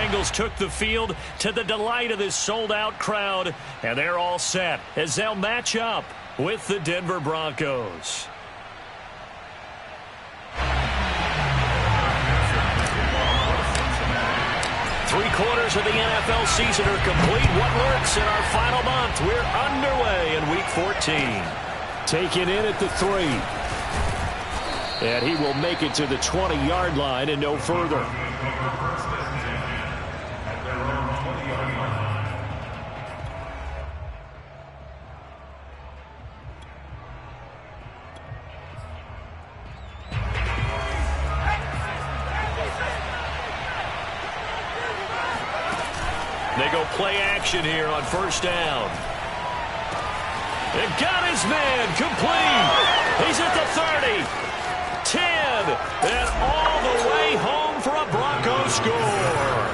Bengals took the field to the delight of this sold-out crowd, and they're all set as they'll match up with the Denver Broncos. Three-quarters of the NFL season are complete. What works in our final month? We're underway in Week 14. Taken in at the 3. And he will make it to the 20-yard line and no further. They go play action here on first down. They've got his man complete. He's at the 30. 10, and all the way home for a Bronco score.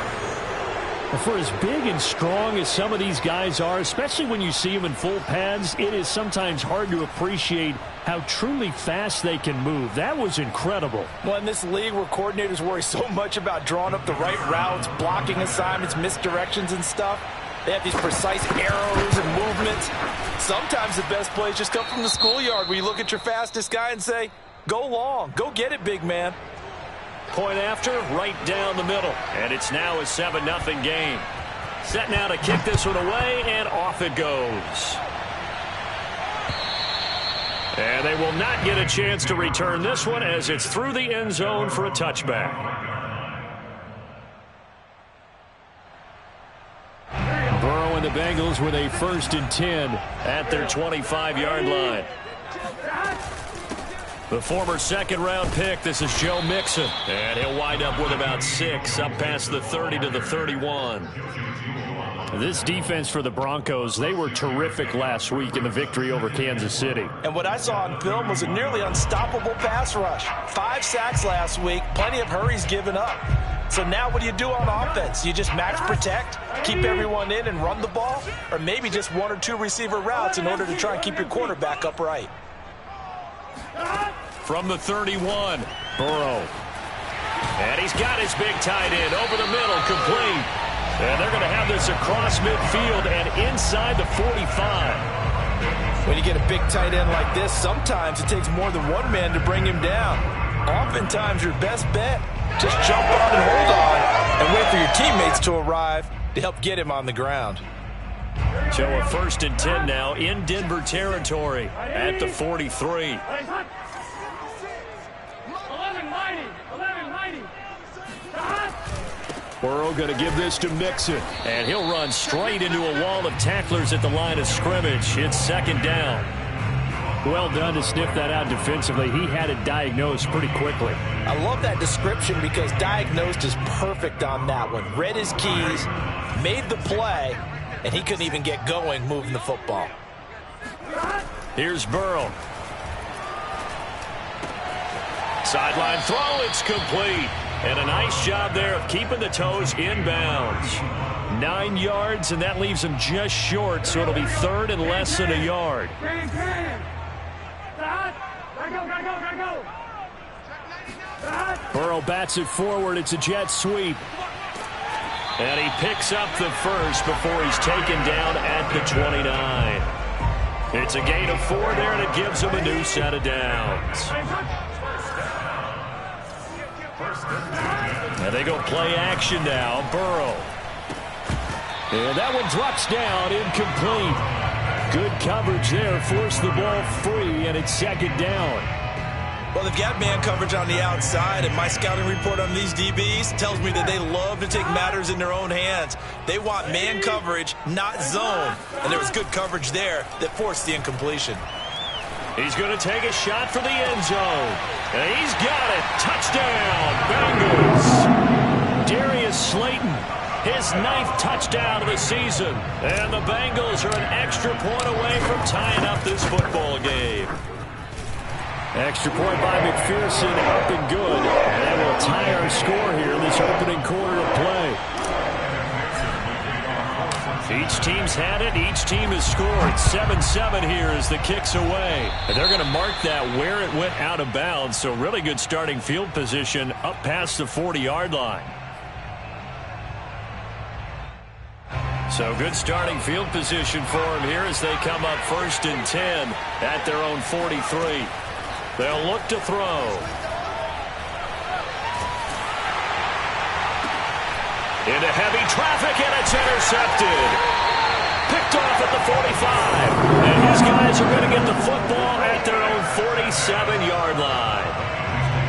For as big and strong as some of these guys are, especially when you see them in full pads, it is sometimes hard to appreciate how truly fast they can move. That was incredible. Well, in this league where coordinators worry so much about drawing up the right routes, blocking assignments, misdirections and stuff, they have these precise arrows and movements. Sometimes the best plays just come from the schoolyard where you look at your fastest guy and say, go long. Go get it, big man. Point after, right down the middle. And it's now a 7-0 game. Set now to kick this one away, and off it goes. And they will not get a chance to return this one as it's through the end zone for a touchback. Burrow and the Bengals with a 1st and 10 at their 25-yard line. The former second-round pick, this is Joe Mixon. And he'll wind up with about 6, up past the 30 to the 31. This defense for the Broncos, they were terrific last week in the victory over Kansas City. And what I saw on film was a nearly unstoppable pass rush. 5 sacks last week, plenty of hurries given up. So now what do you do on offense? You just max protect, keep everyone in and run the ball? Or maybe just 1 or 2 receiver routes in order to try and keep your quarterback upright? From the 31, Burrow. And he's got his big tight end over the middle, complete. And they're going to have this across midfield and inside the 45. When you get a big tight end like this, sometimes it takes more than one man to bring him down. Oftentimes, your best bet, just jump on and hold on and wait for your teammates to arrive to help get him on the ground. So a 1st and 10 now in Denver territory at the 43. Burrow going to give this to Mixon. And he'll run straight into a wall of tacklers at the line of scrimmage. It's 2nd down. Well done to sniff that out defensively. He had it diagnosed pretty quickly. I love that description because diagnosed is perfect on that one. Read his keys, made the play, and he couldn't even get going moving the football. Here's Burrow. Sideline throw, it's complete. And a nice job there of keeping the toes inbounds. 9 yards, and that leaves him just short, so it'll be 3rd and less than a yard. Burrow bats it forward. It's a jet sweep. And he picks up the first before he's taken down at the 29. It's a gain of 4 there, and it gives him a new set of downs. And they go play action now. Burrow. And that one drops down, incomplete. Good coverage there, forced the ball free, and it's 2nd down. Well, they've got man coverage on the outside, and my scouting report on these DBs tells me that they love to take matters in their own hands. They want man coverage, not zone. And there was good coverage there that forced the incompletion. He's going to take a shot for the end zone. And he's got it. Touchdown, Bengals. Darius Slayton, his 9th touchdown of the season. And the Bengals are an extra point away from tying up this football game. Extra point by McPherson, up and good. And that will tie our score here in this opening quarter of play. Each team's had it. Each team has scored. 7-7 here as the kick's away. And they're going to mark that where it went out of bounds. So really good starting field position up past the 40-yard line. So good starting field position for him here as they come up 1st and 10 at their own 43. They'll look to throw. Into heavy traffic, and it's intercepted. Picked off at the 45. And his guys are going to get the football at their own 47-yard line.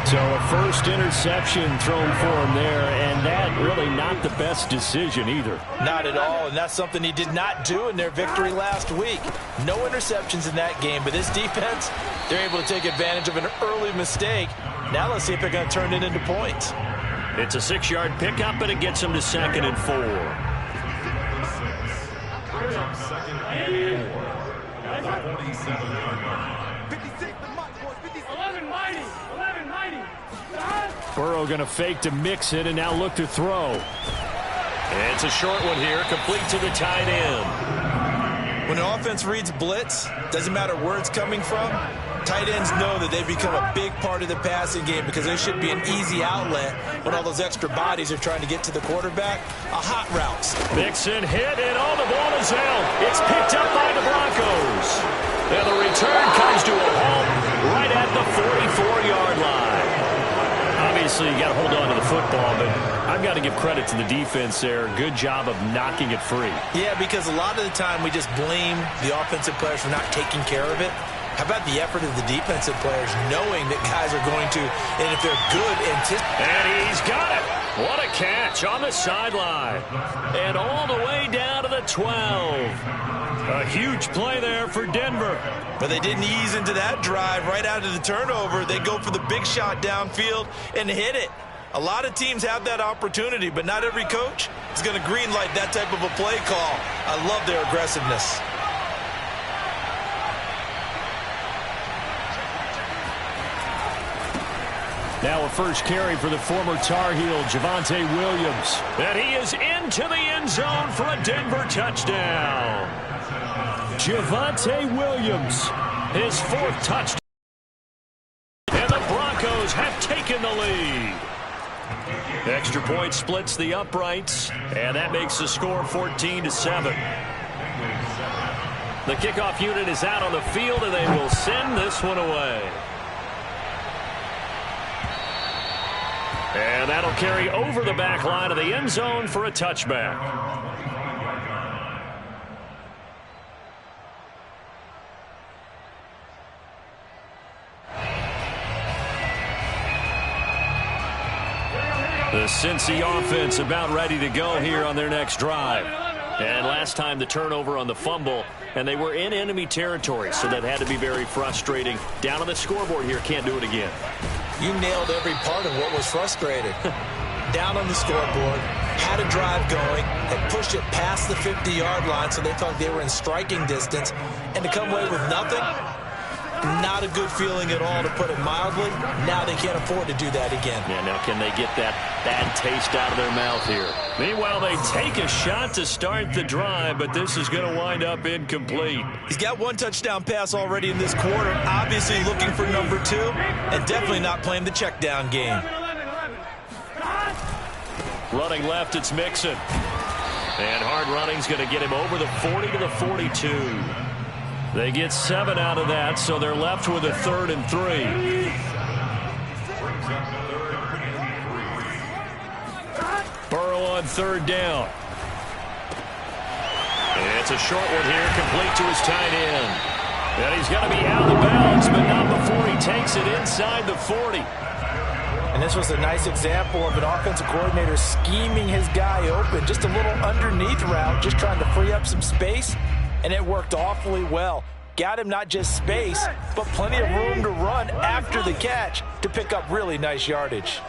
So a first interception thrown for him there, and that really not the best decision either. Not at all, and that's something he did not do in their victory last week. No interceptions in that game, but this defense, they're able to take advantage of an early mistake. Now let's see if they're going to turn it into points. It's a 6-yard pickup, and it gets them to 2nd and 4. Burrow going to fake to mix it and now look to throw. It's a short one here, complete to the tight end. When an offense reads blitz, doesn't matter where it's coming from, tight ends know that they've become a big part of the passing game because there should be an easy outlet when all those extra bodies are trying to get to the quarterback. A hot routes. Mixon hit, and all the ball is held. It's picked up by the Broncos. And the return comes to a halt right at the 44-yard line. Obviously, you got to hold on to the football, but I've got to give credit to the defense there. Good job of knocking it free. Yeah, because a lot of the time we just blame the offensive players for not taking care of it. How about the effort of the defensive players knowing that guys are going to, and if they're good, and he's got it. What a catch on the sideline. And all the way down to the 12. A huge play there for Denver. But they didn't ease into that drive right out of the turnover. They go for the big shot downfield and hit it. A lot of teams have that opportunity, but not every coach is going to greenlight that type of a play call. I love their aggressiveness. Now a first carry for the former Tar Heel, Javonte Williams. And he is into the end zone for a Denver touchdown. Javonte Williams, his 4th touchdown. And the Broncos have taken the lead. Extra point splits the uprights, and that makes the score 14-7. The kickoff unit is out on the field, and they will send this one away. And that'll carry over the back line of the end zone for a touchback. The Cincy offense about ready to go here on their next drive. And last time the turnover on the fumble, and they were in enemy territory, so that had to be very frustrating. Down on the scoreboard here, can't do it again. You nailed every part of what was frustrating. Down on the scoreboard, had a drive going, had pushed it past the 50-yard line so they thought they were in striking distance, and to come away with nothing, not a good feeling at all, to put it mildly. Now they can't afford to do that again. Yeah, now can they get that bad taste out of their mouth here? Meanwhile, they take a shot to start the drive, but this is going to wind up incomplete. He's got 1 touchdown pass already in this quarter, obviously looking for number 2, and definitely not playing the check down game. Running left, it's Mixon. And hard running's going to get him over the 40 to the 42. They get 7 out of that, so they're left with a 3rd and 3. Burrow on 3rd down. And it's a short one here, complete to his tight end. And he's going to be out of bounds, but not before he takes it inside the 40. And this was a nice example of an offensive coordinator scheming his guy open. Just a little underneath route, just trying to free up some space. And it worked awfully well. Got him not just space, but plenty of room to run after the catch to pick up really nice yardage.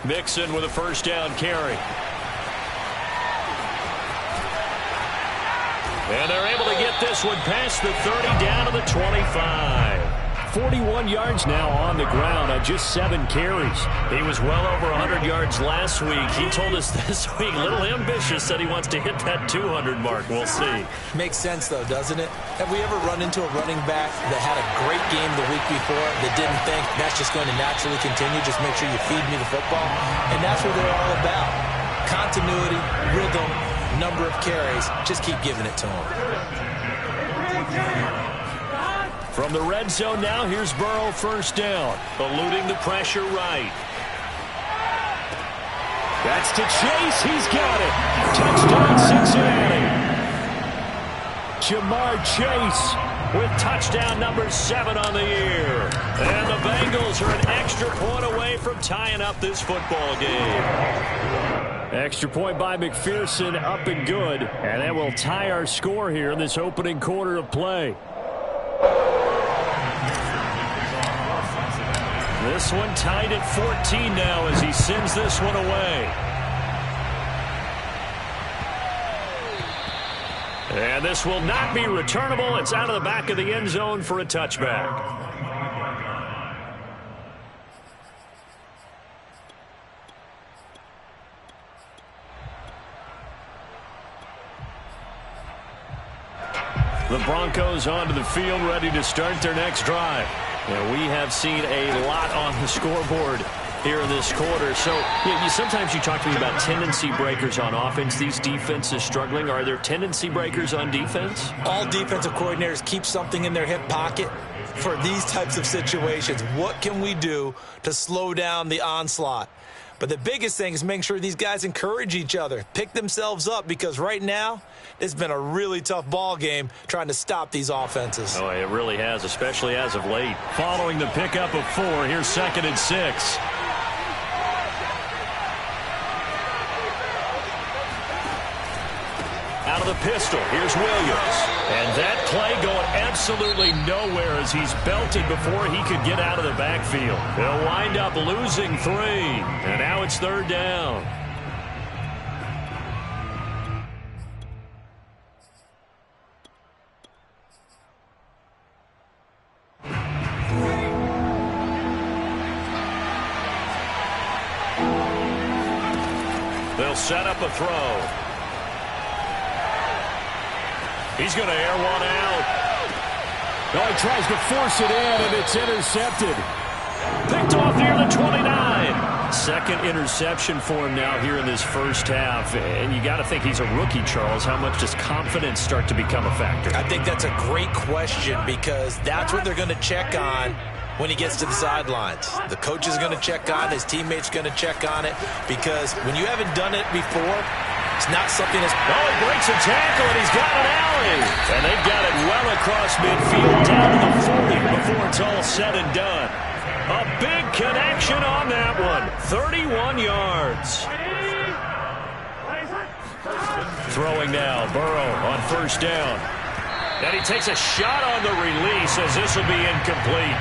Mixon with a 1st down carry. And they're able to get this one past the 30 down to the 25. 41 yards now on the ground on just 7 carries. He was well over 100 yards last week. He told us this week, a little ambitious, said he wants to hit that 200 mark. We'll see. Makes sense, though, doesn't it? Have we ever run into a running back that had a great game the week before that didn't think that's just going to naturally continue? Just make sure you feed me the football. And that's what they're all about. Continuity, rhythm, number of carries. Just keep giving it to them. From the red zone now, here's Burrow, first down. Eluding the pressure right. That's to Chase. He's got it. Touchdown, Cincinnati. Jamar Chase with touchdown number 7 on the year. And the Bengals are an extra point away from tying up this football game. Extra point by McPherson, up and good. And that will tie our score here in this opening quarter of play. This one tied at 14 now as he sends this one away. And this will not be returnable. It's out of the back of the end zone for a touchback. The Broncos onto the field, ready to start their next drive. And we have seen a lot on the scoreboard here in this quarter. So sometimes you talk to me about tendency breakers on offense. These defenses struggling. Are there tendency breakers on defense? All defensive coordinators keep something in their hip pocket for these types of situations. What can we do to slow down the onslaught? But the biggest thing is making sure these guys encourage each other, pick themselves up, because right now it's been a really tough ball game trying to stop these offenses. Oh, it really has, especially as of late. Following the pickup of 4, here's 2nd and 6. Out of the pistol, here's Williams. And that play going absolutely nowhere as he's belted before he could get out of the backfield. They'll wind up losing 3. And now it's 3rd down. They'll set up a throw. He's going to air one out. Oh, he tries to force it in, and it's intercepted. Picked off near the 29. Second interception for him now here in this first half. And you got to think he's a rookie, Charles. How much does confidence start to become a factor? I think that's a great question, because that's what they're going to check on when he gets to the sidelines. The coach is going to check on, his teammates going to check on it, because when you haven't done it before, it's not something that's... Oh, he breaks a tackle, and he's got an alley. And they've got it well across midfield down to the 40 before it's all said and done. A big connection on that one. 31 yards. Throwing now, Burrow on first down. And he takes a shot on the release as this will be incomplete.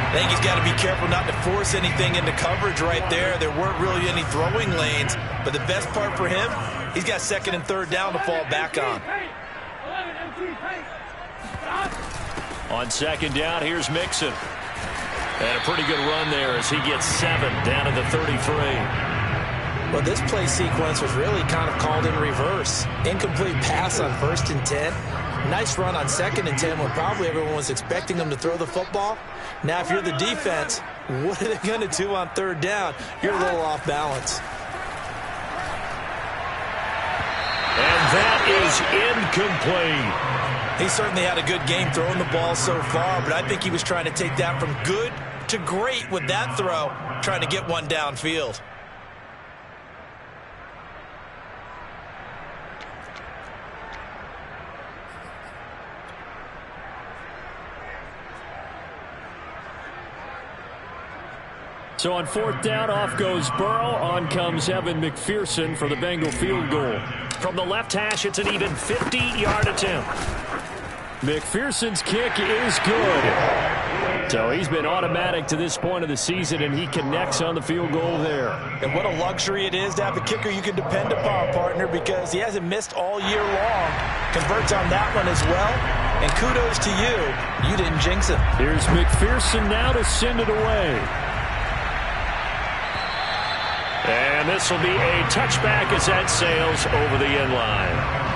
I think he's got to be careful not to force anything into coverage right there. There weren't really any throwing lanes, but the best part for him, he's got 2nd and 3rd down to fall back on. On 2nd down, here's Mixon. And a pretty good run there as he gets 7 down to the 33. Well, this play sequence was really kind of called in reverse. Incomplete pass on 1st and 10. Nice run on 2nd and 10 when probably everyone was expecting him to throw the football. Now, if you're the defense, what are they going to do on 3rd down? You're a little off balance. And that is incomplete. He certainly had a good game throwing the ball so far, but I think he was trying to take that from good to great with that throw, trying to get one downfield. So on 4th down, off goes Burrow. On comes Evan McPherson for the Bengal field goal. From the left hash, it's an even 50-yard attempt. McPherson's kick is good. So he's been automatic to this point of the season, and he connects on the field goal there. And what a luxury it is to have a kicker you can depend upon, partner, because he hasn't missed all year long. Converts on that one as well. And kudos to you. You didn't jinx him. Here's McPherson now to send it away. And this will be a touchback as that sails over the end line.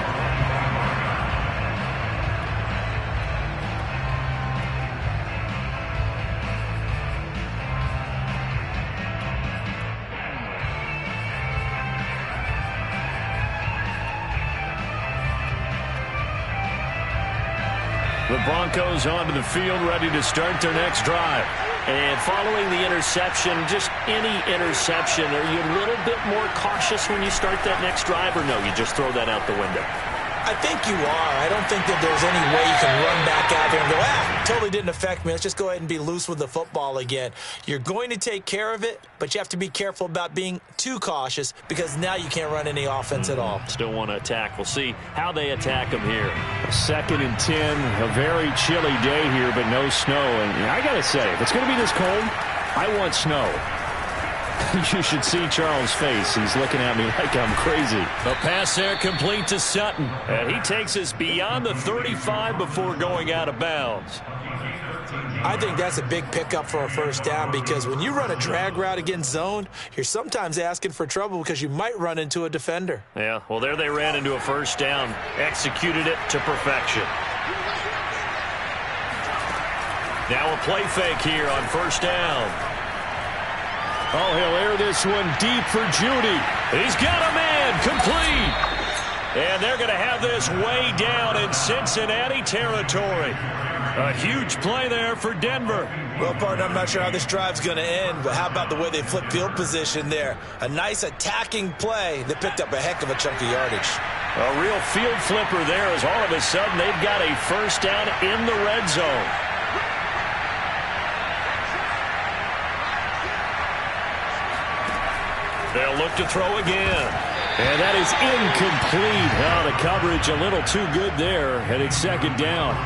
The Broncos onto the field, ready to start their next drive. And following the interception, just any interception, are you a little bit more cautious when you start that next drive, or no, you just throw that out the window? I think you are. I don't think that there's any way you can run back out there and go, totally didn't affect me. Let's just go ahead and be loose with the football again. You're going to take care of it, but you have to be careful about being too cautious because now you can't run any offense at all. Still want to attack. We'll see how they attack them here. 2nd and 10, a very chilly day here, but no snow. And I got to say, if it's going to be this cold, I want snow. You should see Charles' face. He's looking at me like I'm crazy. The pass there complete to Sutton. And he takes us beyond the 35 before going out of bounds. I think that's a big pickup for a first down because when you run a drag route against zone, you're sometimes asking for trouble because you might run into a defender. Yeah, well, there they ran into a first down. Executed it to perfection. Now a play fake here on first down. Oh, he'll air this one deep for Judy. He's got a man complete. And they're going to have this way down in Cincinnati territory. A huge play there for Denver. Well, partner, I'm not sure how this drive's going to end, but how about the way they flip field position there? A nice attacking play that picked up a heck of a chunk of yardage. A real field flipper there as all of a sudden they've got a first down in the red zone. They'll look to throw again. And that is incomplete. Now the coverage a little too good there, and it's 2nd down.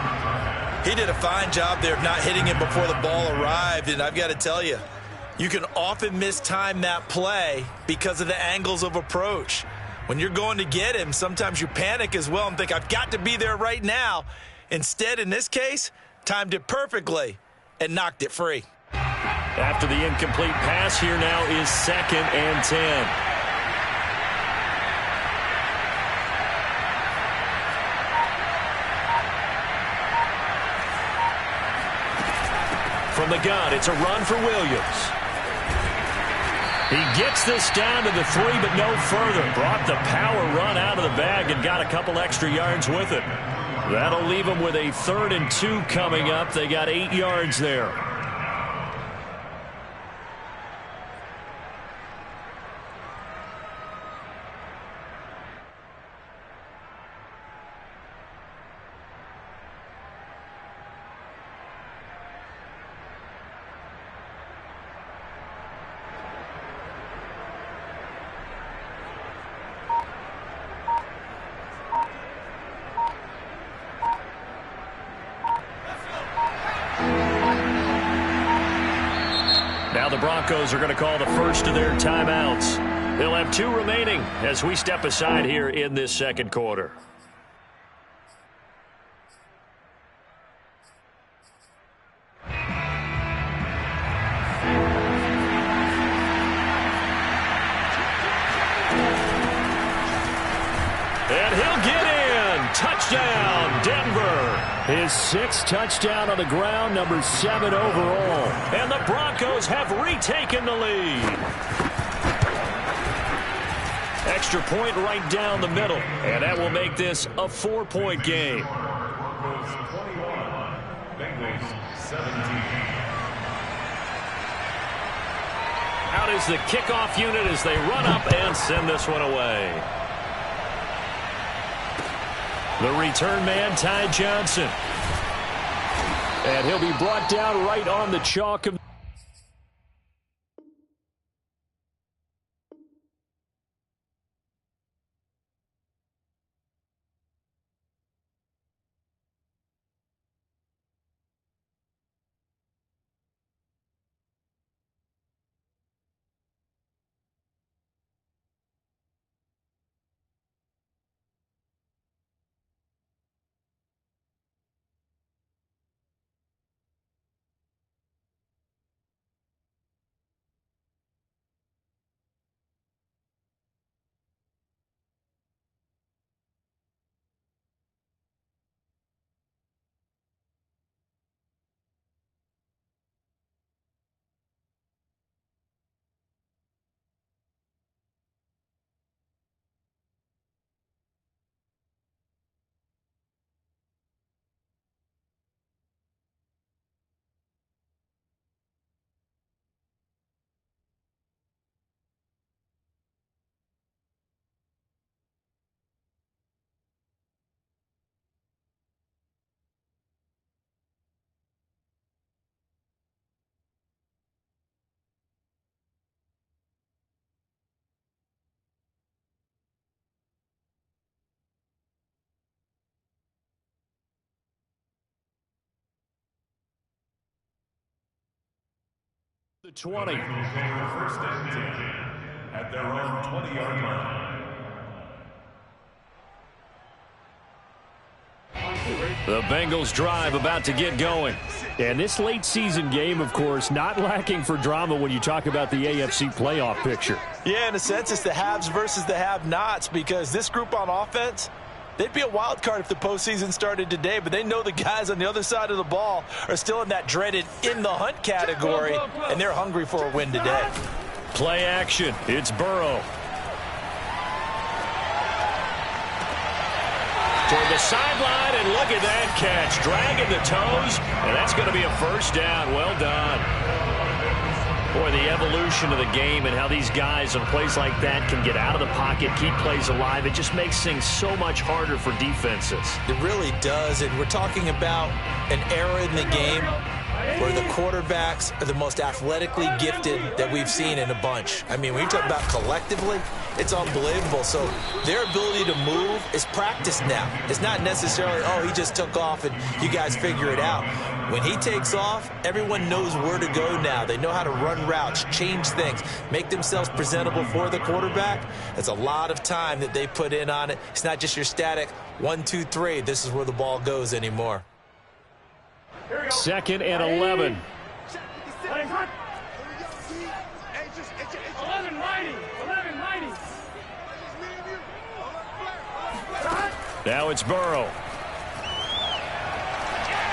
He did a fine job there of not hitting him before the ball arrived, and I've got to tell you, you can often mistime that play because of the angles of approach. When you're going to get him, sometimes you panic as well and think, I've got to be there right now. Instead, in this case, timed it perfectly and knocked it free. After the incomplete pass, here now is 2nd and 10. From the gun, it's a run for Williams. He gets this down to the 3, but no further. Brought the power run out of the bag and got a couple extra yards with it. That'll leave him with a 3rd and 2 coming up. They got 8 yards there. Now the Broncos are going to call the first of their timeouts. They'll have 2 remaining as we step aside here in this 2nd quarter. And he'll get in. Touchdown, Denver. His 6th touchdown on the ground, number 7 overall. And the Broncos have retaken the lead. Extra point right down the middle. And that will make this a 4-point game. Out is the kickoff unit as they run up and send this one away. The return man, Ty Johnson. And he'll be brought down right on the chalk of The 20. First and 10 at their own 20-yard line. The Bengals drive about to get going. And this late season game, of course, not lacking for drama when you talk about the AFC playoff picture. Yeah, in a sense, it's the haves versus the have-nots, because this group on offense, they'd be a wild card if the postseason started today, but they know the guys on the other side of the ball are still in that dreaded in-the-hunt category, and they're hungry for a win today. Play action. It's Burrow. Toward the sideline, and look at that catch. Dragging the toes, and that's going to be a first down. Well done. Boy, the evolution of the game and how these guys on plays like that can get out of the pocket, keep plays alive, it just makes things so much harder for defenses. It really does, and we're talking about an era in the game where the quarterbacks are the most athletically gifted that we've seen in a bunch. I mean, when you talk about collectively, it's unbelievable. So their ability to move is practiced now. It's not necessarily, oh, he just took off and you guys figure it out. When he takes off, everyone knows where to go now. They know how to run routes, change things, make themselves presentable for the quarterback. It's a lot of time that they put in on it. It's not just your static 1, 2, 3. This is where the ball goes anymore. 2nd and 11. Now it's Burrow.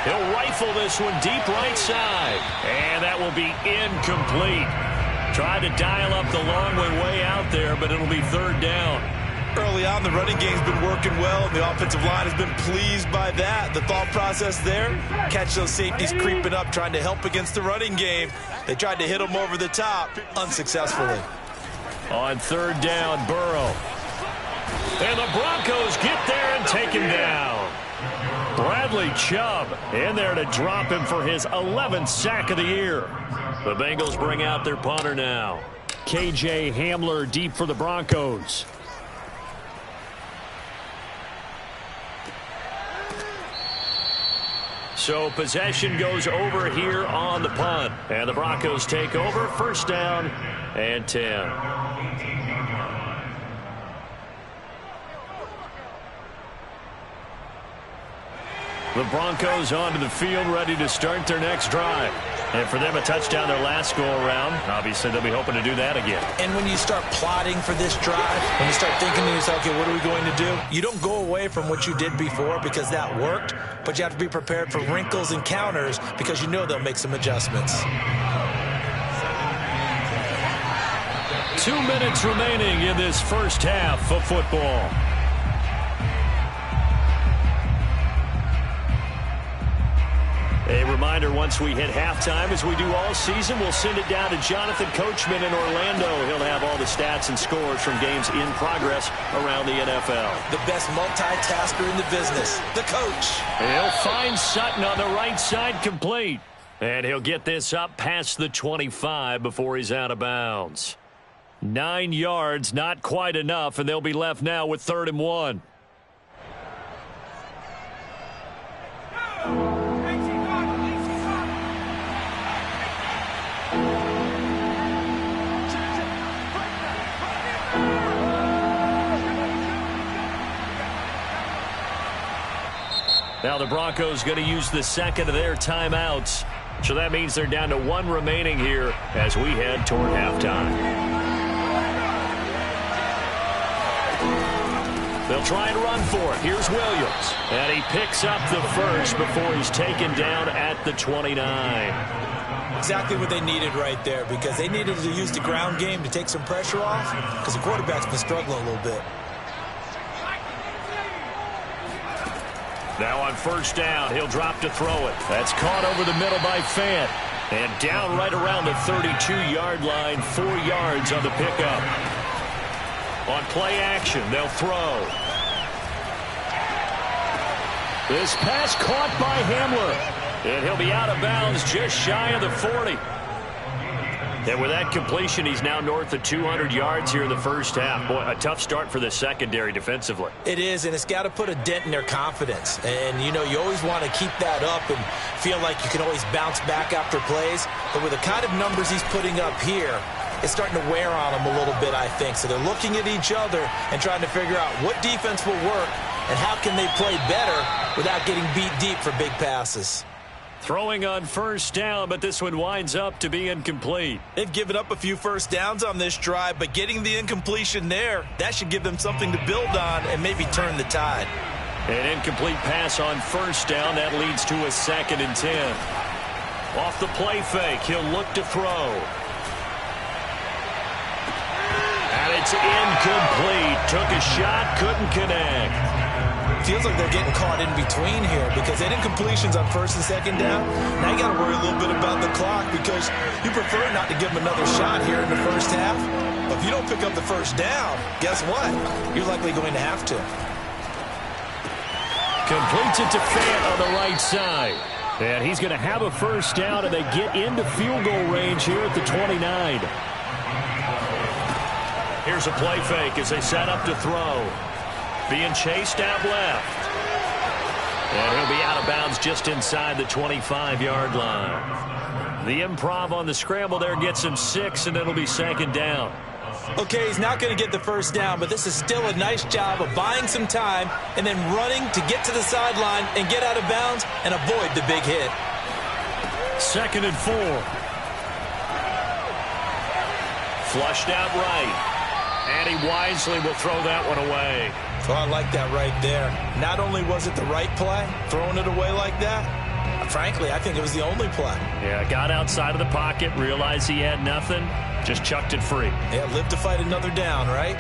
He'll rifle this one deep right side. And that will be incomplete. Tried to dial up the long way out there, but it'll be 3rd down. Early on, the running game's been working well, and the offensive line has been pleased by that. The thought process there, catch those safeties creeping up, trying to help against the running game. They tried to hit them over the top, unsuccessfully. On 3rd down, Burrow. And the Broncos get there and take him down. Bradley Chubb in there to drop him for his 11th sack of the year. The Bengals bring out their punter now. KJ Hamler deep for the Broncos. So possession goes over here on the punt. And the Broncos take over. 1st down and 10. The Broncos onto the field, ready to start their next drive. And for them, a touchdown their last go-around. Obviously, they'll be hoping to do that again. And when you start plotting for this drive, when you start thinking to yourself, okay, what are we going to do? You don't go away from what you did before because that worked, but you have to be prepared for wrinkles and counters because you know they'll make some adjustments. 2 minutes remaining in this first half of football. A reminder, once we hit halftime, as we do all season, we'll send it down to Jonathan Coachman in Orlando. He'll have all the stats and scores from games in progress around the NFL. The best multitasker in the business, the coach. He'll find Sutton on the right side, complete. And he'll get this up past the 25 before he's out of bounds. 9 yards, not quite enough, and they'll be left now with 3rd and 1. Now the Broncos going to use the 2nd of their timeouts. So that means they're down to 1 remaining here as we head toward halftime. They'll try and run for it. Here's Williams. And he picks up the first before he's taken down at the 29. Exactly what they needed right there, because they needed to use the ground game to take some pressure off because the quarterback's been struggling a little bit. Now on 1st down, he'll drop to throw it. That's caught over the middle by Fant. And down right around the 32-yard line, 4 yards on the pickup. On play action, they'll throw. This pass caught by Hamler. And he'll be out of bounds just shy of the 40. And with that completion, he's now north of 200 yards here in the first half. Boy, a tough start for the secondary defensively. It is, and it's got to put a dent in their confidence. And, you know, you always want to keep that up and feel like you can always bounce back after plays. But with the kind of numbers he's putting up here, it's starting to wear on them a little bit, I think. So they're looking at each other and trying to figure out what defense will work and how can they play better without getting beat deep for big passes. Throwing on first down, but this one winds up to be incomplete. They've given up a few first downs on this drive, but getting the incompletion there, that should give them something to build on and maybe turn the tide. An incomplete pass on first down. That leads to a 2nd and 10. Off the play fake, he'll look to throw. And it's incomplete. Took a shot, couldn't connect. Feels like they're getting caught in between here because they did incompletions on first and second down. Now you got to worry a little bit about the clock because you prefer not to give them another shot here in the first half. But if you don't pick up the first down, guess what? You're likely going to have to. Completes it to Fant on the right side. And he's going to have a first down, and they get into field goal range here at the 29. Here's a play fake as they set up to throw. Being chased out left. And he'll be out of bounds just inside the 25-yard line. The improv on the scramble there gets him 6, and it'll be 2nd down. Okay, he's not going to get the first down, but this is still a nice job of buying some time and then running to get to the sideline and get out of bounds and avoid the big hit. 2nd and 4. Flushed out right. And he wisely will throw that one away. Oh, I like that right there. Not only was it the right play, throwing it away like that, frankly, I think it was the only play. Yeah, got outside of the pocket, realized he had nothing, just chucked it free. Yeah, live to fight another down, right?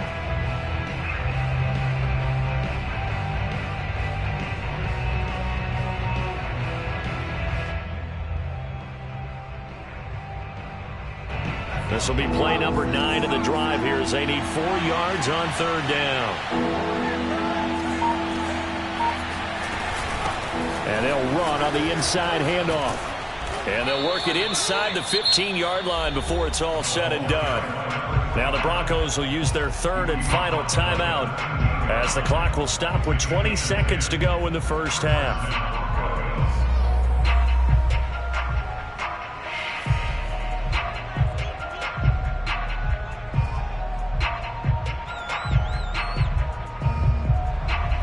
This will be play number 9 of the drive here as they need 4 yards on 3rd down. And they'll run on the inside handoff. And they'll work it inside the 15-yard line before it's all said and done. Now the Broncos will use their 3rd and final timeout as the clock will stop with 20 seconds to go in the first half.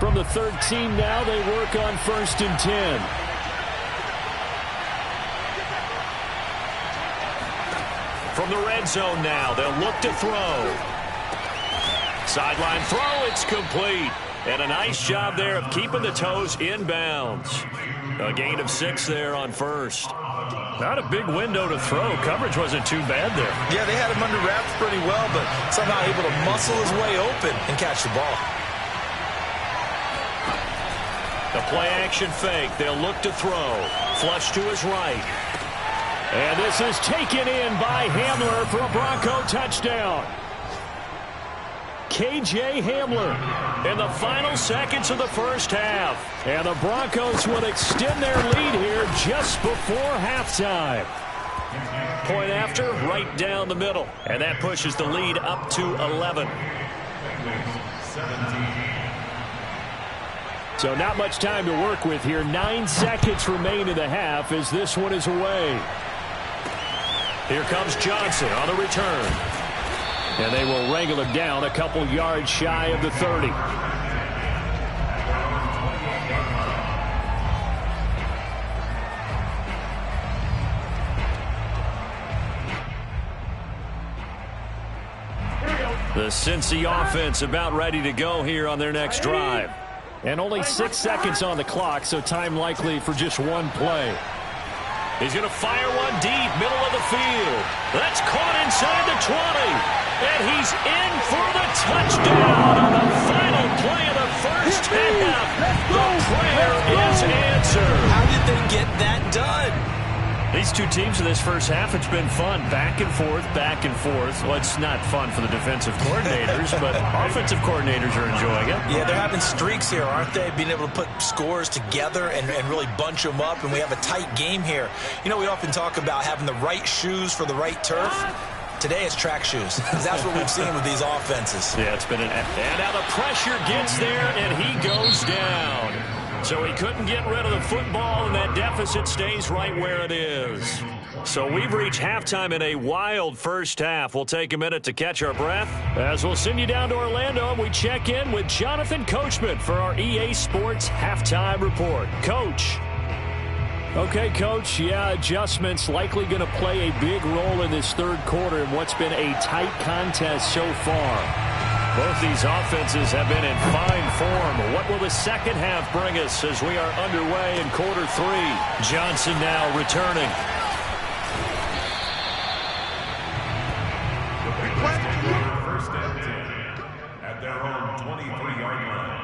From the 13 now, they work on 1st and 10. From the red zone now, they'll look to throw. Sideline throw, it's complete. And a nice job there of keeping the toes inbounds. A gain of 6 there on first. Not a big window to throw. Coverage wasn't too bad there. Yeah, they had him under wraps pretty well, but somehow able to muscle his way open and catch the ball. The play-action fake. They'll look to throw. Flush to his right. And this is taken in by Hamler for a Bronco touchdown. K.J. Hamler in the final seconds of the first half. And the Broncos will extend their lead here just before halftime. Point after, right down the middle. And that pushes the lead up to 11. So not much time to work with here. 9 seconds remain in the half as this one is away. Here comes Johnson on the return. And they will wrangle him down a couple yards shy of the 30. The Cincy offense about ready to go here on their next drive. And only 6 seconds on the clock, so time likely for just one play. He's going to fire one deep, middle of the field. That's caught inside the 20. And he's in for the touchdown on the final play of the first half. The prayer is answered. How did they get that done? These two teams in this first half, it's been fun. Back and forth, back and forth. Well, it's not fun for the defensive coordinators, but offensive coordinators are enjoying it. Yeah, they're having streaks here, aren't they? Being able to put scores together and really bunch them up, and we have a tight game here. You know, we often talk about having the right shoes for the right turf. Today it's track shoes, because that's what we've seen with these offenses. Yeah, it's been And now the pressure gets there, and he goes down. So he couldn't get rid of the football, and that deficit stays right where it is. So we've reached halftime in a wild first half. We'll take a minute to catch our breath as we'll send you down to Orlando, and we check in with Jonathan Coachman for our EA Sports Halftime Report. Coach. Okay, Coach, yeah, adjustments likely going to play a big role in this third quarter in what's been a tight contest so far. Both these offenses have been in fine form. What will the second half bring us as we are underway in quarter three? Johnson now returning. First and 10 at their own 23-yard line.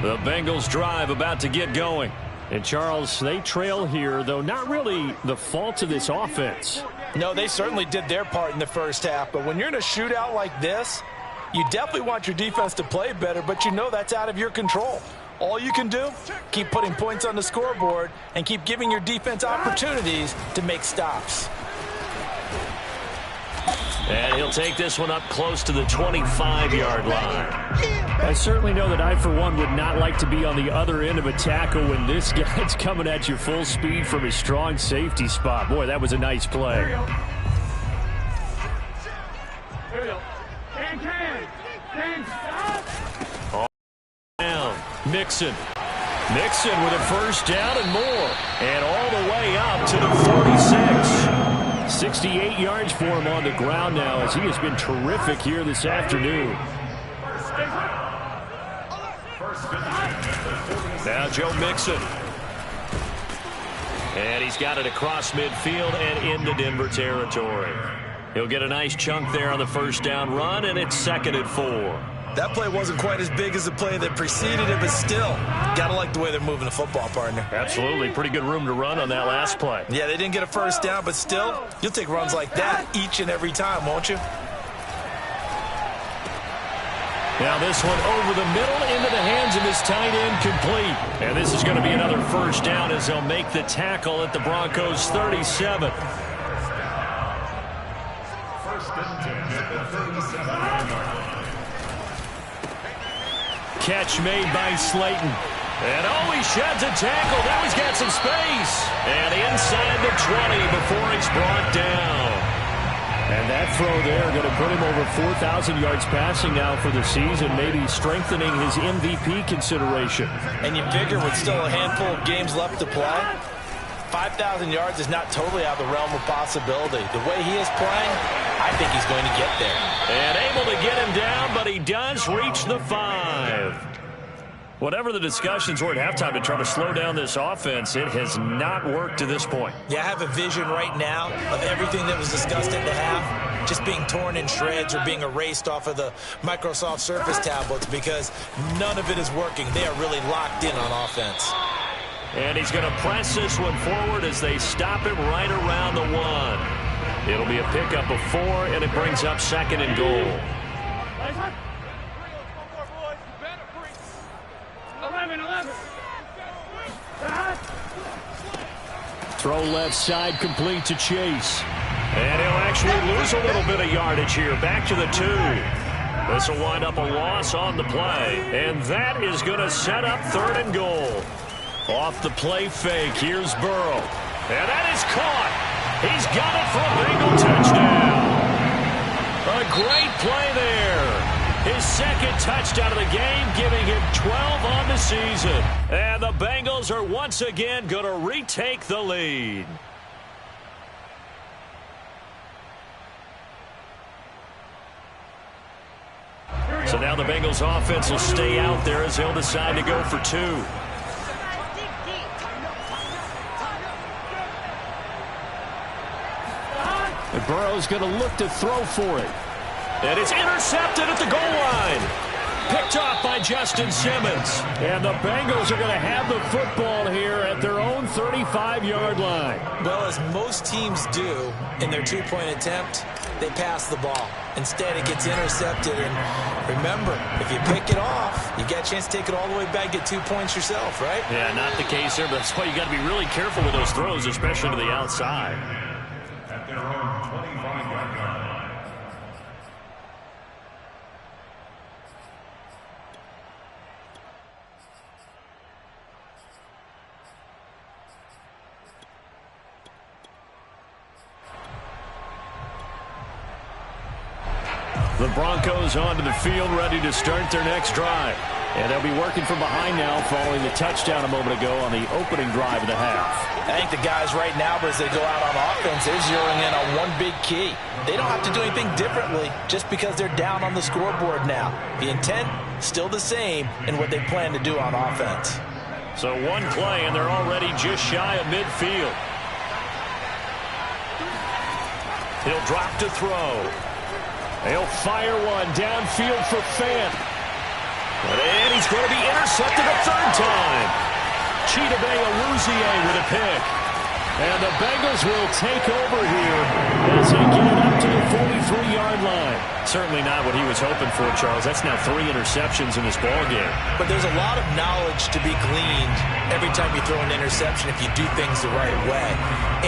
The Bengals drive about to get going. And, Charles, they trail here, though not really the fault of this offense. No, they certainly did their part in the first half, but when you're in a shootout like this, you definitely want your defense to play better, but you know that's out of your control. All you can do, keep putting points on the scoreboard and keep giving your defense opportunities to make stops. And he'll take this one up close to the 25-yard line. I certainly know that I, for one, would not like to be on the other end of a tackle when this guy's coming at you full speed from his strong safety spot. Boy, that was a nice play. Down. Mixon with a first down and more. And all the way up to the 46. 68 yards for him on the ground now as he has been terrific here this afternoon. Now Joe Mixon. And he's got it across midfield and into Denver territory. He'll get a nice chunk there on the first down run, and it's 2nd and 4. That play wasn't quite as big as the play that preceded it, but still, gotta like the way they're moving the football, partner. Absolutely. Pretty good room to run on that last play. Yeah, they didn't get a first down, but still, you'll take runs like that each and every time, won't you? Now this one over the middle into the hands of his tight end, complete. And this is going to be another first down as they'll make the tackle at the Broncos' 37. First and 10 at the 37-yard line. Catch made by Slayton. And he sheds a tackle. Now he's got some space. And inside the 20 before he's brought down. And that throw there going to put him over 4,000 yards passing now for the season, maybe strengthening his MVP consideration. And you figure with still a handful of games left to play, 5,000 yards is not totally out of the realm of possibility. The way he is playing, I think he's going to get there. And able to get him down, but he does reach the 5. Whatever the discussions were at halftime to try to slow down this offense, it has not worked to this point. Yeah, I have a vision right now of everything that was discussed at the half just being torn in shreds or being erased off of the Microsoft Surface tablets because none of it is working. They are really locked in on offense. And he's going to press this one forward as they stop him right around the 1. It'll be a pickup of 4, and it brings up 2nd and goal. Throw left side complete to Chase. And he'll actually lose a little bit of yardage here. Back to the 2. This will wind up a loss on the play. And that is going to set up 3rd and goal. Off the play fake, here's Burrow. And that is caught. He's got it for a Bengal touchdown. A great play there. His 2nd touchdown of the game, giving him 12 on the season. And the Bengals are once again going to retake the lead. So now the Bengals offense will stay out there as they'll decide to go for 2. And Burrow's going to look to throw for it. And it's intercepted at the goal line. Picked off by Justin Simmons. And the Bengals are going to have the football here at their own 35-yard line. Well, as most teams do in their two-point attempt, they pass the ball. Instead, it gets intercepted. And remember, if you pick it off, you get a chance to take it all the way back, get 2 points yourself, right? Yeah, not the case there, but that's why you got to be really careful with those throws, especially to the outside. At their own 25-yard line. The Broncos onto the field, ready to start their next drive. And they'll be working from behind now following the touchdown a moment ago on the opening drive of the half. I think the guys right now, as they go out on offense, they're zeroing in on one big key. They don't have to do anything differently just because they're down on the scoreboard now. The intent, still the same in what they plan to do on offense. So one play, and they're already just shy of midfield. He'll drop to throw. He'll fire one downfield for Fant. And he's going to be intercepted a third time. Chidobe Awuzie with a pick. And the Bengals will take over here as they get it up to the 43-yard line. Certainly not what he was hoping for, Charles. That's now 3 interceptions in this ballgame. But there's a lot of knowledge to be gleaned every time you throw an interception if you do things the right way.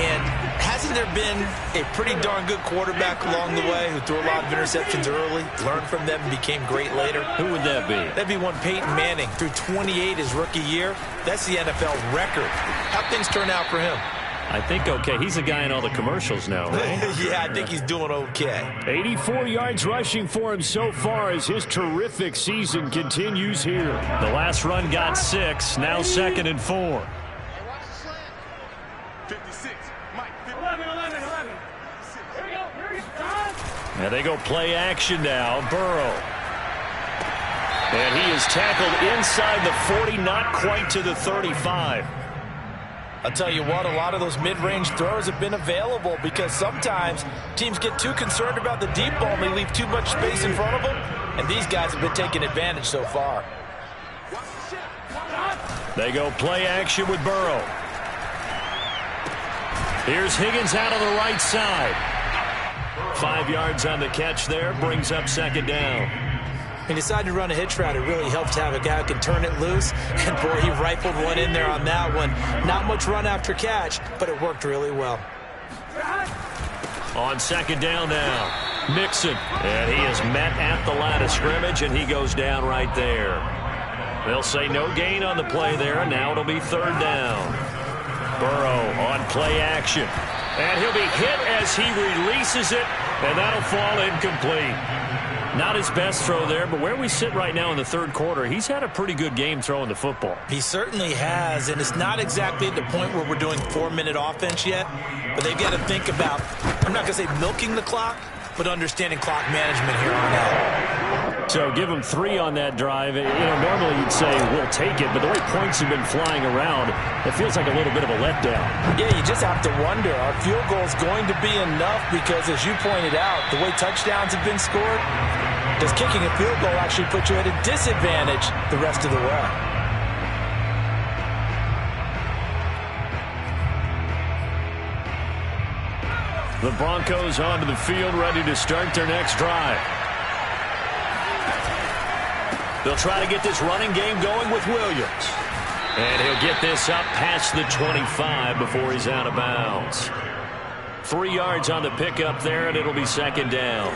And hasn't there been a pretty darn good quarterback along the way who threw a lot of interceptions early, learned from them, and became great later? Who would that be? That'd be one Peyton Manning. Threw 28 his rookie year. That's the NFL record. How'd things turn out for him? I think okay. He's the guy in all the commercials now, right? Yeah, I think he's doing okay. 84 yards rushing for him so far as his terrific season continues here. The last run got 6. Now 2nd and 4. 56. Mike. 11. Here we go. Now they go play action now. Burrow. And he is tackled inside the 40, not quite to the 35. I'll tell you what, a lot of those mid-range throws have been available because sometimes teams get too concerned about the deep ball and they leave too much space in front of them, and these guys have been taking advantage so far. They go play action with Burrow. Here's Higgins out on the right side. 5 yards on the catch there, brings up 2nd down. He decided to run a hitch route. It really helped to have a guy who can turn it loose. And, boy, he rifled one in there on that one. Not much run after catch, but it worked really well. On 2nd down now, Mixon. And he is met at the line of scrimmage, and he goes down right there. They'll say no gain on the play there, and now it'll be 3rd down. Burrow on play action. And he'll be hit as he releases it, and that'll fall incomplete. Not his best throw there, but where we sit right now in the 3rd quarter, he's had a pretty good game throwing the football. He certainly has, and it's not exactly at the point where we're doing 4-minute offense yet, but they've got to think about, I'm not going to say milking the clock, but understanding clock management here on out. So give them 3 on that drive. You know, normally you'd say we'll take it, but the way points have been flying around, it feels like a little bit of a letdown. Yeah, you just have to wonder, are field goals going to be enough? Because as you pointed out, the way touchdowns have been scored, does kicking a field goal actually put you at a disadvantage the rest of the way? The Broncos onto the field, ready to start their next drive. They'll try to get this running game going with Williams. And he'll get this up past the 25 before he's out of bounds. 3 yards on the pickup there, and it'll be 2nd down.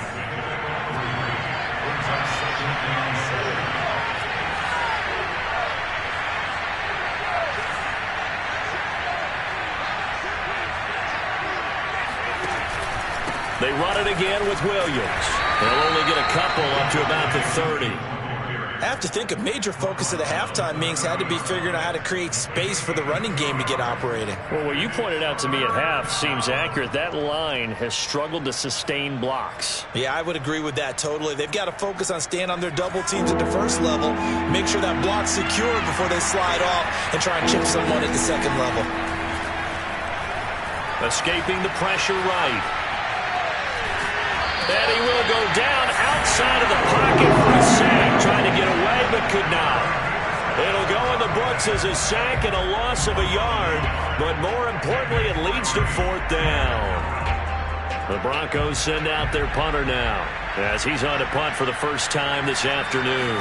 They run it again with Williams. They'll only get a couple up to about the 30. I have to think a major focus of the halftime meetings had to be figuring out how to create space for the running game to get operating. Well, what you pointed out to me at half seems accurate. That line has struggled to sustain blocks. Yeah, I would agree with that totally. They've got to focus on staying on their double teams at the first level, make sure that block's secure before they slide off and try and chip someone at the second level. Escaping the pressure right. And he will go down outside of the pocket for a sack. Trying to get away, but could not. It'll go in the books as a sack and a loss of a yard. But more importantly, it leads to 4th down. The Broncos send out their punter now, as he's on to punt for the first time this afternoon.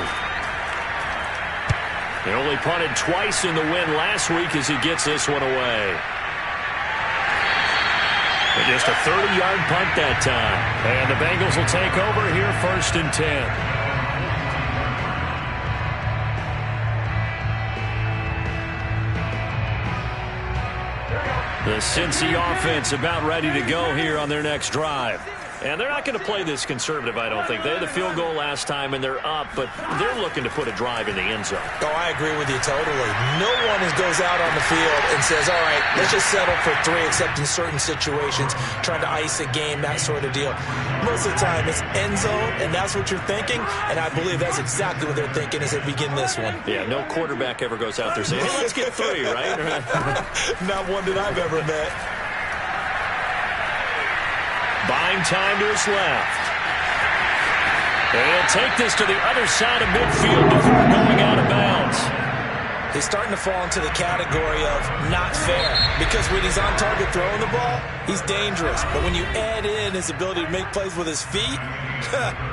They only punted twice in the win last week as he gets this one away. And just a 30-yard punt that time. And the Bengals will take over here 1st and 10. The Cincy offense about ready to go here on their next drive. And they're not going to play this conservative, I don't think. They had the field goal last time, and they're up, but they're looking to put a drive in the end zone. Oh, I agree with you totally. No one goes out on the field and says, all right, let's just settle for 3, except in certain situations, trying to ice a game, that sort of deal. Most of the time, it's end zone, and that's what you're thinking, and I believe that's exactly what they're thinking as they begin this one. Yeah, no quarterback ever goes out there saying, hey, let's get 3, right? Not one that I've ever met. Buying time to his left. And he'll take this to the other side of midfield before going out of bounds. He's starting to fall into the category of not fair, because when he's on target throwing the ball, he's dangerous. But when you add in his ability to make plays with his feet,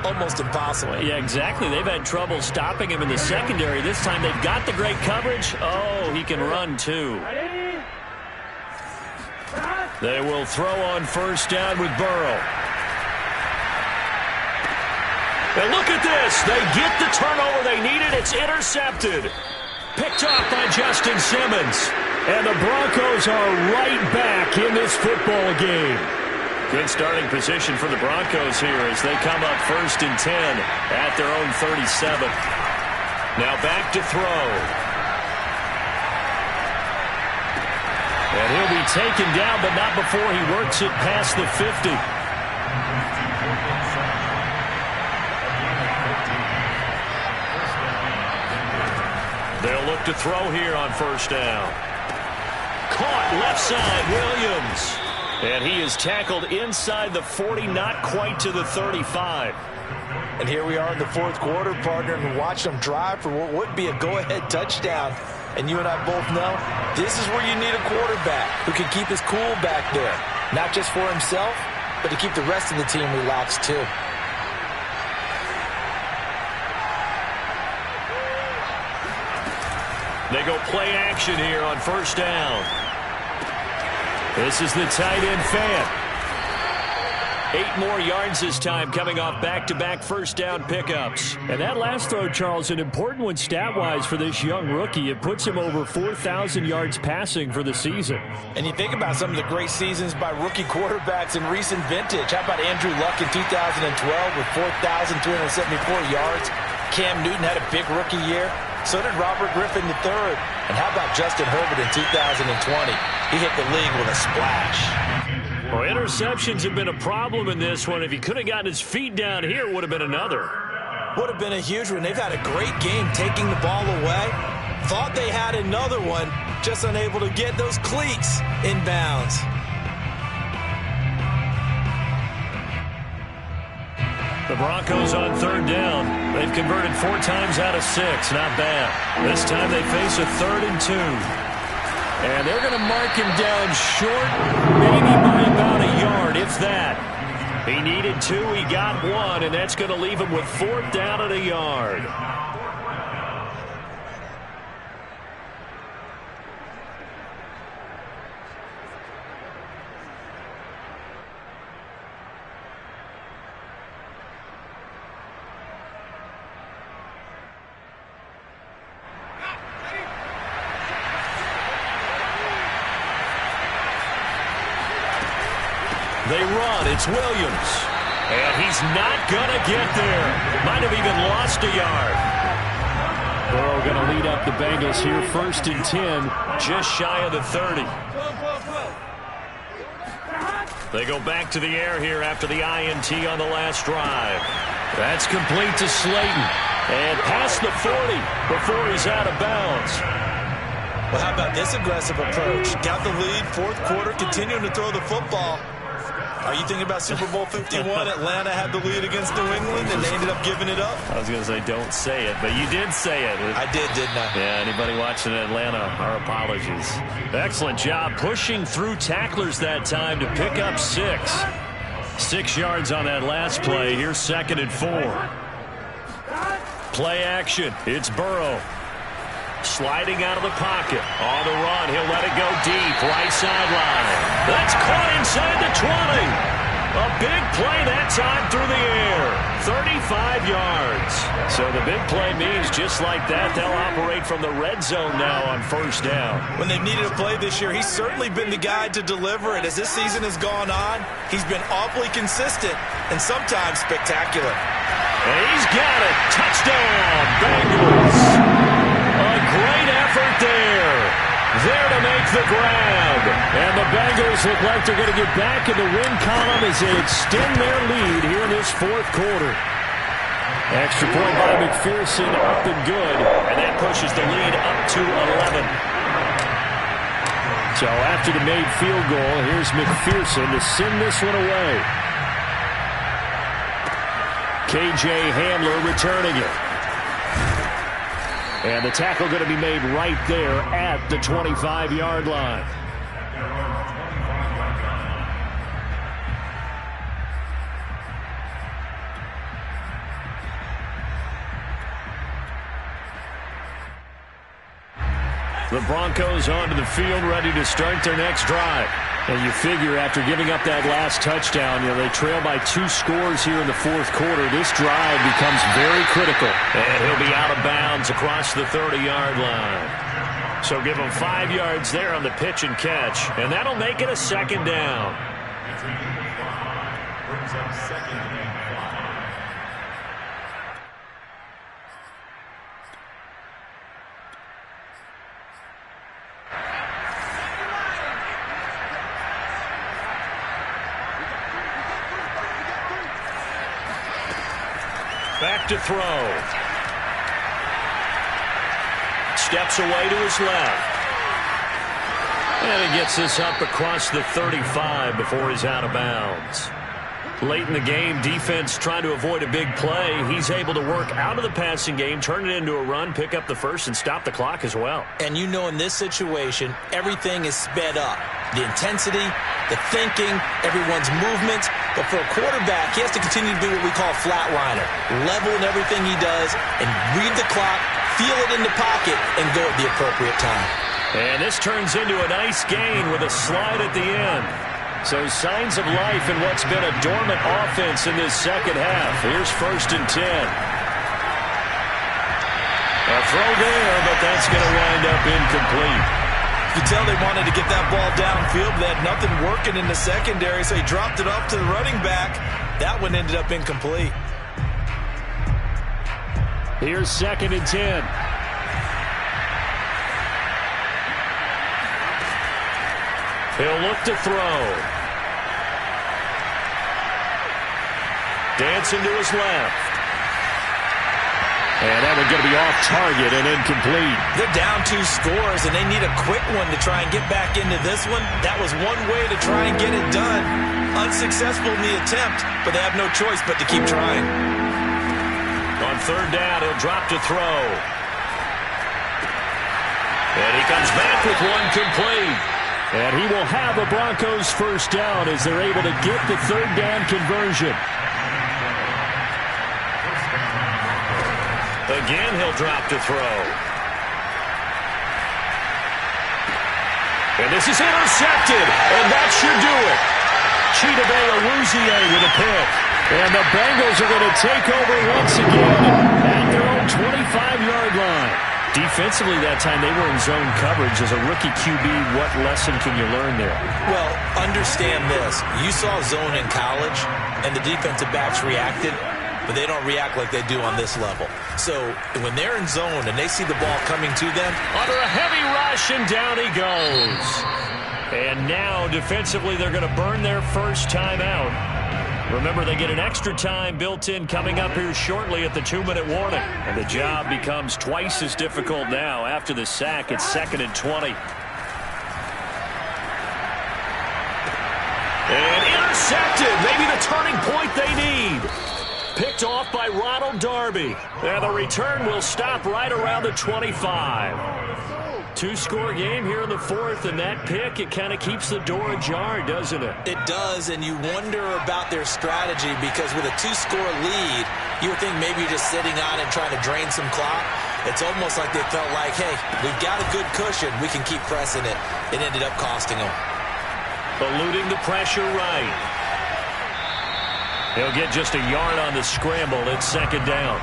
almost impossible. Yeah, exactly. They've had trouble stopping him in the secondary. This time they've got the great coverage. Oh, he can run too. They will throw on 1st down with Burrow. And look at this. They get the turnover they needed. It's intercepted. Picked off by Justin Simmons. And the Broncos are right back in this football game. Good starting position for the Broncos here as they come up 1st and 10 at their own 37. Now back to throw. And he'll be taken down, but not before he works it past the 50. They'll look to throw here on 1st down. Caught left side, Williams. And he is tackled inside the 40, not quite to the 35. And here we are in the 4th quarter, partner, and watch them drive for what would be a go-ahead touchdown. And you and I both know this is where you need a quarterback who can keep his cool back there. Not just for himself, but to keep the rest of the team relaxed too. They go play action here on 1st down. This is the tight end fan. 8 more yards this time, coming off back-to-back 1st down pickups. And that last throw, Charles, an important one stat-wise for this young rookie. It puts him over 4,000 yards passing for the season. And you think about some of the great seasons by rookie quarterbacks in recent vintage. How about Andrew Luck in 2012 with 4,374 yards? Cam Newton had a big rookie year. So did Robert Griffin III. And how about Justin Herbert in 2020? He hit the league with a splash. Well, interceptions have been a problem in this one. If he could have gotten his feet down here, it would have been another. Would have been a huge one. They've had a great game taking the ball away. Thought they had another one, just unable to get those cleats in bounds. The Broncos on 3rd down. They've converted 4 times out of 6. Not bad. This time they face a 3rd and 2. And they're going to mark him down short, maybe by about a yard, if that. He needed 2, he got 1, and that's going to leave him with 4th down at a yard. They run. It's Williams. And he's not going to get there. Might have even lost a yard. Burrow going to lead up the Bengals here. 1st and 10. Just shy of the 30. They go back to the air here after the INT on the last drive. That's complete to Slayton. And past the 40 before he's out of bounds. Well, how about this aggressive approach? Got the lead, 4th quarter, continuing to throw the football. Are you thinking about Super Bowl 51? Atlanta had the lead against New England, and they ended up giving it up? I was going to say don't say it, but you did say it. I did, didn't I? Yeah, anybody watching Atlanta, our apologies. Excellent job pushing through tacklers that time to pick up 6. 6 yards on that last play. Here's 2nd and 4. Play action. It's Burrow. Sliding out of the pocket. On the run. He'll let it go deep. Right sideline. That's caught inside the 20. A big play that time through the air. 35 yards. So the big play means just like that, they'll operate from the red zone now on 1st down. When they've needed a play this year, he's certainly been the guy to deliver it. As this season has gone on, he's been awfully consistent and sometimes spectacular. And he's got it. Touchdown, Bengals. A great effort there. There to make the grab. And the Bengals look like they're going to get back in the win column as they extend their lead here in this 4th quarter. Extra point by McPherson, up and good. And that pushes the lead up to 11. So after the made field goal, here's McPherson to send this one away. KJ Hamler returning it. And the tackle going to be made right there at the 25-yard line. The Broncos onto the field, ready to start their next drive. And you figure after giving up that last touchdown, they trail by 2 scores here in the 4th quarter. This drive becomes very critical. And he'll be out of bounds across the 30-yard line. So give him 5 yards there on the pitch and catch. And that'll make it a 2nd down. Brings up 2nd and 5. Back to throw. Steps away to his left. And he gets this up across the 35 before he's out of bounds. Late in the game, defense trying to avoid a big play. He's able to work out of the passing game, turn it into a run, pick up the first, and stop the clock as well. And you know in this situation, everything is sped up. The intensity, the thinking, everyone's movement. But for a quarterback, he has to continue to do what we call flatliner. Level in everything he does and read the clock, feel it in the pocket, and go at the appropriate time. And this turns into a nice gain with a slide at the end. So signs of life in what's been a dormant offense in this 2nd half. Here's 1st and 10. A throw there, but that's going to wind up incomplete. You can tell they wanted to get that ball downfield, but they had nothing working in the secondary, so he dropped it off to the running back. That one ended up incomplete. Here's 2nd and 10. He'll look to throw. Dancing to his left. And that one's going to be off target and incomplete. They're down 2 scores, and they need a quick one to try and get back into this one. That was one way to try and get it done. Unsuccessful in the attempt, but they have no choice but to keep trying. On 3rd down, he'll drop to throw. And he comes back with one complete. And he will have a Broncos 1st down as they're able to get the 3rd down conversion. Again, he'll drop to throw. And this is intercepted, and that should do it. Chidobe Awuzie with a pick. And the Bengals are going to take over once again at their own 25-yard line. Defensively that time, they were in zone coverage. As a rookie QB, what lesson can you learn there? Well, understand this. You saw zone in college, and the defensive backs reacted, but they don't react like they do on this level. So when they're in zone and they see the ball coming to them, under a heavy rush, and down he goes. And now, defensively, they're going to burn their first timeout. Remember, they get an extra time built in coming up here shortly at the 2-minute warning. And the job becomes twice as difficult now after the sack. It's 2nd and 20. And intercepted. Maybe the turning point they need. Picked off by Ronald Darby. And the return will stop right around the 25. Two-score game here in the fourth, and that pick, it kind of keeps the door ajar, doesn't it? It does, and you wonder about their strategy because with a two-score lead, you would think maybe you're just sitting on it trying to drain some clock. It's almost like they felt like, hey, we've got a good cushion. We can keep pressing it. It ended up costing them. Eluding the pressure right. He'll get just a yard on the scramble. It's second down.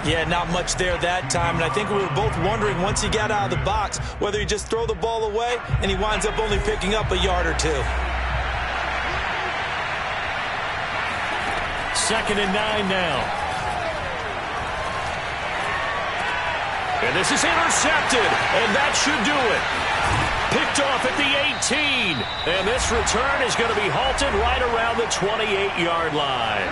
Yeah, not much there that time, and I think we were both wondering once he got out of the box whether he just throw the ball away and he winds up only picking up a yard or two. Second and 9 now. And this is intercepted, and that should do it. Picked off at the 18, and this return is going to be halted right around the 28-yard line.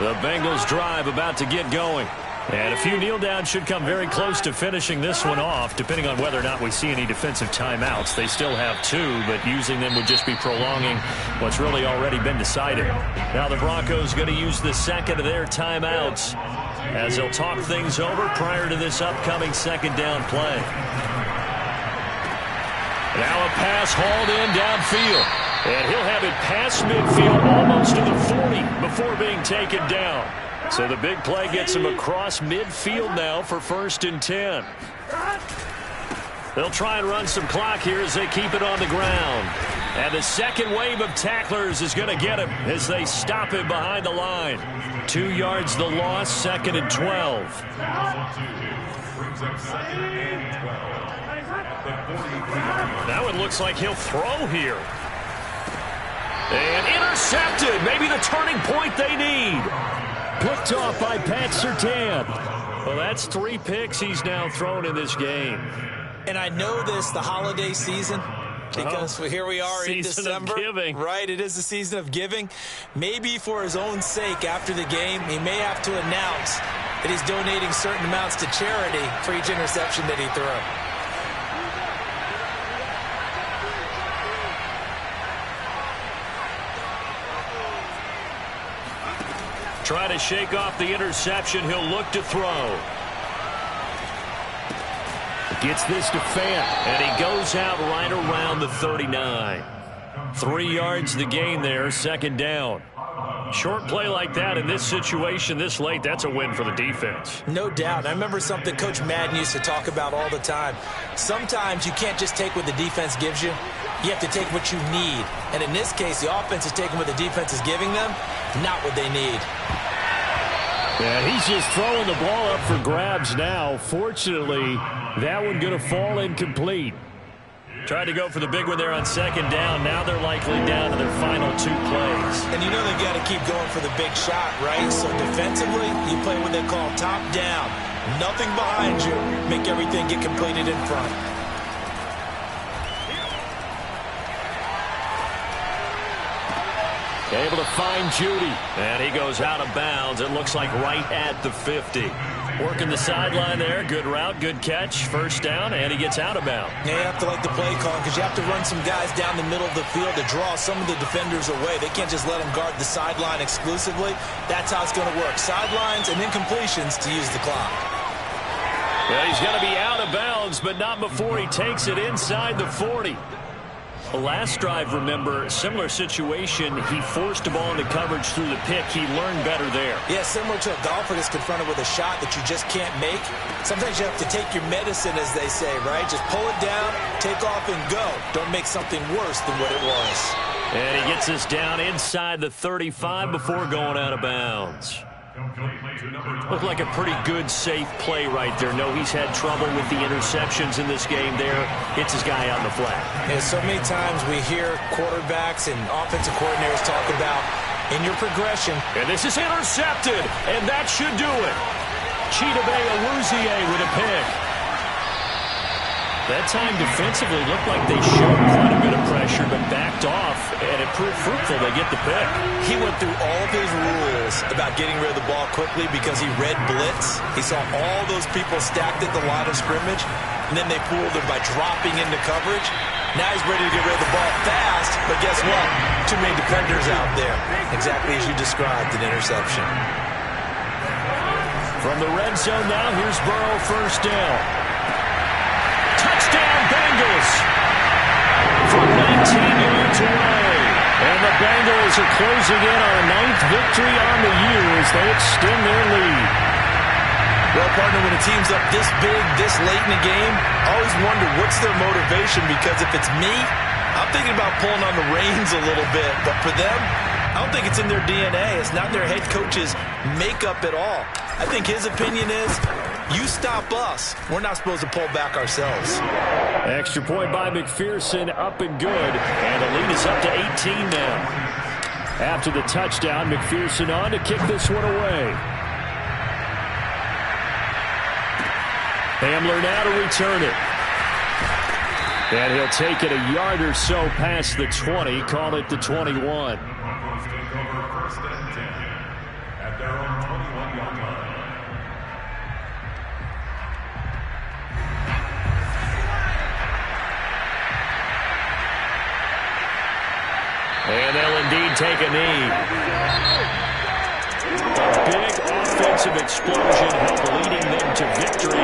The Bengals drive about to get going. And a few kneel downs should come very close to finishing this one off, depending on whether or not we see any defensive timeouts. They still have 2, but using them would just be prolonging what's really already been decided. Now the Broncos going to use the second of their timeouts as they'll talk things over prior to this upcoming second down play. Now a pass hauled in downfield. And he'll have it past midfield almost to the 40 before being taken down. So the big play gets him across midfield now for 1st and 10. They'll try and run some clock here as they keep it on the ground. And the second wave of tacklers is going to get him as they stop him behind the line. 2 yards the loss, 2nd and 12. Now it looks like he'll throw here. And intercepted. Maybe the turning point they need. Picked off by Pat Surtain. Well, that's 3 picks he's now thrown in this game. And I know this, the holiday season, because here we are in December. Season of giving. Right, it is the season of giving. Maybe for his own sake after the game, he may have to announce that he's donating certain amounts to charity for each interception that he threw. Try to shake off the interception. He'll look to throw. Gets this to Fant, and he goes out right around the 39. 3 yards the gain there, 2nd down. Short play like that in this situation this late, that's a win for the defense. No doubt. I remember something Coach Madden used to talk about all the time. Sometimes you can't just take what the defense gives you. You have to take what you need. And in this case, the offense is taking what the defense is giving them, not what they need. Yeah, he's just throwing the ball up for grabs now. Fortunately, that one going to fall incomplete. Tried to go for the big one there on 2nd down. Now they're likely down to their final 2 plays. And you know they've got to keep going for the big shot, right? So defensively, you play what they call top down. Nothing behind you. Make everything get completed in front. Able to find Judy. And he goes out of bounds. It looks like right at the 50. Working the sideline there. Good route, good catch. 1st down, and he gets out of bounds. Yeah, you have to like the play call because you have to run some guys down the middle of the field to draw some of the defenders away. They can't just let them guard the sideline exclusively. That's how it's going to work. Sidelines and incompletions to use the clock. Well, he's going to be out of bounds, but not before he takes it inside the 40. The last drive, remember, similar situation. He forced the ball into coverage through the pick. He learned better there. Yeah, similar to a golfer that's confronted with a shot that you just can't make. Sometimes you have to take your medicine, as they say, right? Just pull it down, take off, and go. Don't make something worse than what it was. And he gets us down inside the 35 before going out of bounds. Looked like a pretty good, safe play right there. No, he's had trouble with the interceptions in this game there. Hits his guy on the flat. Yeah, so many times we hear quarterbacks and offensive coordinators talk about in your progression. And this is intercepted, and that should do it. Chidobe Awuzie with a pick. That time defensively looked like they showed quite a bit of pressure, but backed off, and it proved fruitful. They get the pick. He went through all of his rules about getting rid of the ball quickly because he read blitz. He saw all those people stacked at the line of scrimmage, and then they fooled him by dropping into coverage. Now he's ready to get rid of the ball fast, but guess what? too many defenders out there. Exactly as you described, an interception. From the red zone now, here's Burrow, first down. Touchdown, Bengals! From 19 yards away. And the Bengals are closing in on a 9th victory on the year as they extend their lead. Well, partner, when a team's up this big, this late in the game, I always wonder what's their motivation, because if it's me, I'm thinking about pulling on the reins a little bit. But for them, I don't think it's in their DNA. It's not their head coach's makeup at all. I think his opinion is, you stop us. We're not supposed to pull back ourselves. Extra point by McPherson, up and good. And the lead is up to 18 now. After the touchdown, McPherson on to kick this one away. Hamler now to return it. And he'll take it a yard or so past the 20, call it the 21. Broncos take over first and 10 at their own 21-yard line. And they'll indeed take a knee. A big offensive explosion helped leading them to victory.